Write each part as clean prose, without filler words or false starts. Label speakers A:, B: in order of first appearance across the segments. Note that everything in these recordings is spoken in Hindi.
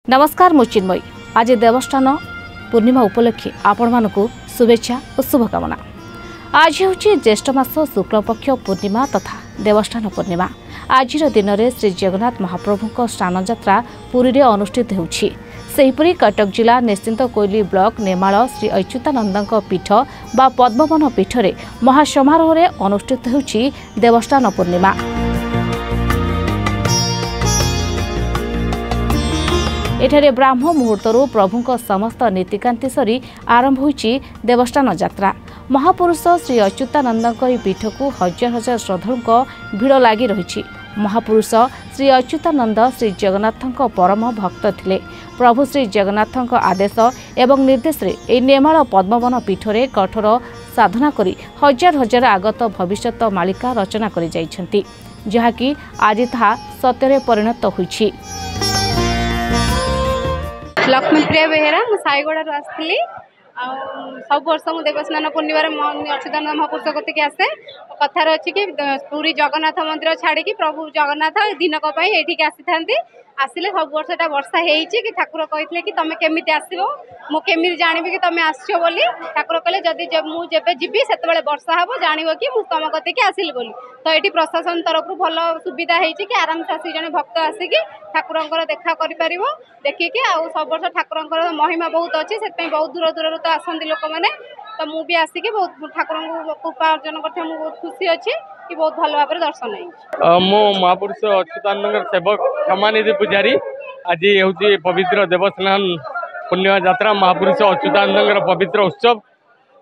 A: नमस्कार मु चिन्मयी। आज देवस्थान पूर्णिमा उपलक्षे आपण मानकु शुभेच्छा और शुभकामना। आज हूँ ज्येष्ठ मास शुक्लपक्ष पूर्णिमा तथा देवस्थान पूर्णिमा। आज दिन में श्री जगन्नाथ महाप्रभु स्नान यात्रा पुरी रे अनुष्ठित होउछि। सेहिपरि कटक जिला निश्चिंत कोइली ब्लॉक नेमाल श्री अच्युतानंद पीठ बा पद्मवन पीठ रे महासमारोह रे अनुष्ठित होउछि देवस्थान पूर्णिमा। एठारे ब्राह्म मुहूर्तरू प्रभुंक समस्त नीतिकांति सरी आरंभ होइछि देवस्थान यात्रा। महापुरुष श्री अच्युतानंद पीठ को हजार हजार श्रद्धालुओं भिड़ लगी रही। महापुरुष श्री अच्युतानंद श्री जगन्नाथ परम भक्त थिले। प्रभु श्री जगन्नाथ आदेश एवं निर्देश रे नेमाल पद्मवन पीठ रे कठोर साधना करी हजार हजार आगत भविष्यत मालिका रचना करि जाइछन्ति, जहाँकि आज ताहा सत्ୟରେ परिणत होइछि।
B: लक्ष्मीप्रिया बेहेरा मु साईगोड़ा आसती सब वर्ष मुझे देवस्थान पूर्णिमार अच्युतानंद महापुरुष कतिक आसे। कथार अच्छी कि पूरी जगन्नाथ मंदिर छाड़ी प्रभु जगन्नाथ दिनक ये आसी था। आसिले सब वर्ष वर्षा कि ठाकुर कहते कि तुम केमी आसो मुझे जानवी कि तुम आसो बोली। ठाकुर कहले जदि मुझे जीवी से वर्षा हम जान कि मुझ तुम कतिक आसिली बोली। तो ये प्रशासन तरफ भल सुविधा होती कि आराम से आसी जन भक्त आसिक ठाकुर देखा कर देखिकी सब वर्ष ठाकुर महिमा बहुत अच्छी से बहुत दूर दूर तो आसती लोक मैंने। तो मुझे आसिक बहुत ठाकुर कृपा अर्जन कर बहुत खुशी अच्छी कि बहुत भल भाव दर्शन है।
C: मो महापुरुष अच्युतानंद सेवक क्षमानिधि पुजारी। आज हूँ पवित्र देवस्थान पूर्णिमा यात्रा महापुरुष अच्युतानंद पवित्र उत्सव।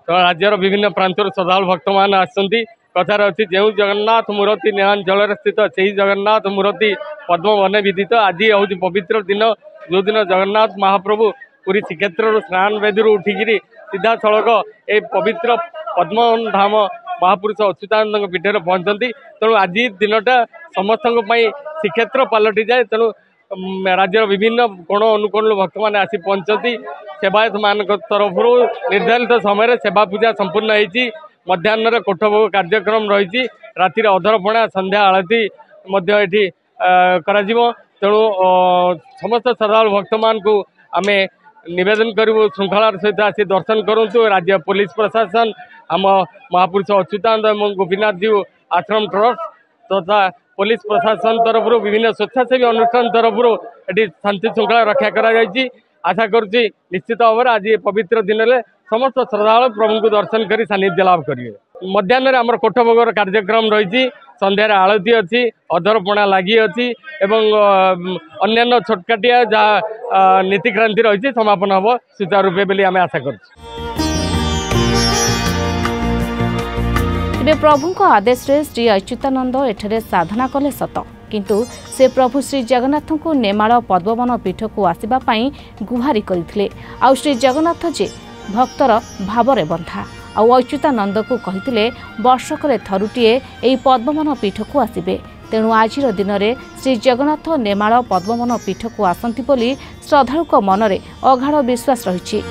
C: तो राज्यर विभिन्न प्रांतर श्रद्धालु भक्त मान आसती। कथार अच्छी जो जगन्नाथ मूर्ति नीलांचल स्थित से जगन्नाथ मूर्ति पद्मवन विदित। आज हूँ पवित्र दिन जो दिन जगन्नाथ महाप्रभु पूरी श्रीक्षेत्र स्नान वेदी उठिकी सीधा सड़क ए पवित्र पद्मवन धाम महापुरुष अच्युतानंद पीठ में पहुँचती। तेणु आज दिनटा समस्त श्रीक्षेत्र पलटि जाए। तेणु राज्यर विभिन्न कोण अनुकोण भक्त मैंने आसी पहुँचती। सेवायत मान तरफ निर्धारित समय सेवा पूजा संपूर्ण होती। मध्याह्न कोठभोग कार्यक्रम रही। राति अधरपणा संध्या आलती ये तेणु समस्त श्रद्धालु भक्त मान को आम निवेदन करूँ श्रृंखलार सहित आसी दर्शन करूँ। राज्य पुलिस प्रशासन आम महापुरुष अच्युतानंद एवं गोपीनाथ जी आश्रम ट्रस्ट तथा पुलिस प्रशासन तरफ विभिन्न स्वेच्छासेवी अनुष्ठान तरफ ये शांति श्रृंखला रक्षा कर। आशा करुँच निश्चित भाव में आज पवित्र दिन में समस्त श्रद्धालु प्रभु को दर्शन कर सानिध्य लाभ करेंगे। मध्याह्न आम कोठभोगर कार्यक्रम रही। संध्यार आलती अच्छी अधरपणा लगी अच्छी अन्य छोटकाटिया जहाँ नीतिक्रांति रही समापन हम सुचारू रूपे आम आशा कर।
A: प्रभु आदेश रे श्री अच्युतानंद एठरे साधना कले सत, किंतु से प्रभु श्री जगन्नाथ को नेमाल पद्मवन पीठ को आसवा गुहारी करथिले। आ श्री जगन्नाथ जे भक्तर भावरे बंधा आउ अच्युतानंद को कहिथिले वर्षकरे थरुटिए एई पद्मवन पीठ को आसिबे। तेणु आज दिन में श्री जगन्नाथ नेमाल पद्मवन पीठ को आसंती बोली श्रद्धालुक मनरे अगाध विश्वास रही।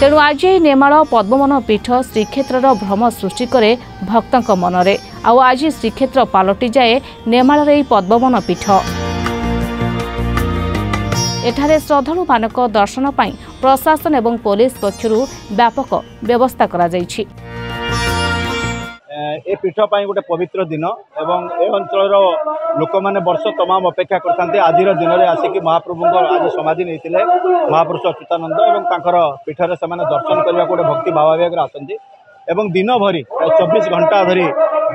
A: तेणु आज नेमाल पद्मवन पीठ श्रीक्षेत्र भ्रम सृष्टि करे भक्तों मनरे। आउ आज श्रीक्षेत्र पलटि जाए नेमाल पद्मवन पीठ। एठारे श्रद्धालु मानक दर्शन पाई प्रशासन एवं पुलिस पक्षरु व्यापक व्यवस्था करा जाइछि।
D: ए पीठ गोटे पवित्र दिन एवं ए अंचल लोक मैंने वर्ष तमाम अपेक्षा करते। आज दिन में आसिक महाप्रभु आज समाधि नहीं महापुरुष अच्युतानंद एवं पीठर से दर्शन करने गोटे भक्ति भावावेग आसती। दिन भरी 24 घंटा धरी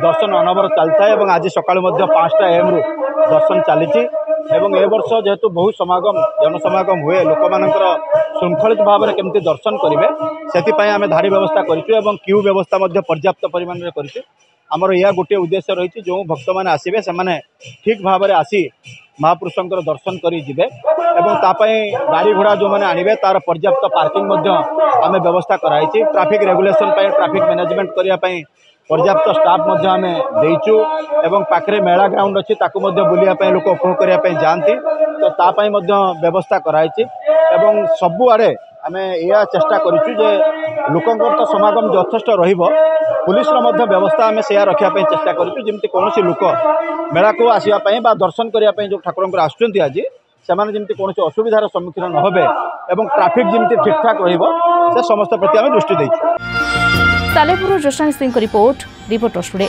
D: दर्शन अनबर चलता है। आज सका 5टा AM रु दर्शन चली। एवं ए वर्ष जेहेतु बहुत समागम जनसमागम हुए लोक मानकर श्रृंखलित भाव में केमती दर्शन करेंगे से आम धाड़ी व्यवस्था करूँ। क्यू व्यवस्था पर्याप्त परिमाण में करमर यह गोटे उद्देश्य रही। जो भक्त मैंने आसवे से ठीक भाव में आसी महापुरुषों दर्शन करेंगे। गाड़ी घोड़ा जो मैंने आणवे तार पर्याप्त पार्किंग आम व्यवस्था कराई। ट्रैफिक रेगुलेशन ट्रैफिक मैनेजमेंट करने पर्याप्त स्टाफ आम देचु। एवं पाखे मेला ग्राउंड अच्छी बुलायापी लोक उपभोग करने जाती। तो तापाई व्यवस्था कराई। एवं सबुआड़े आम या चेष्टा करूँ जे लोकंर तो समागम यथेष्ट पुलिस व्यवस्था आम से रखापी चेष्टा करूँ जमी कौन लोक मेला को आसवाई दर्शन करने जो ठाकुर को आसुँच आज से कौन असुविधार सम्मुखीन न हे और ट्राफिक जमी ठीक ठाक से समस्त प्रति आम दृष्टि देचु।
A: Salepur Joshani Singh report reporters today.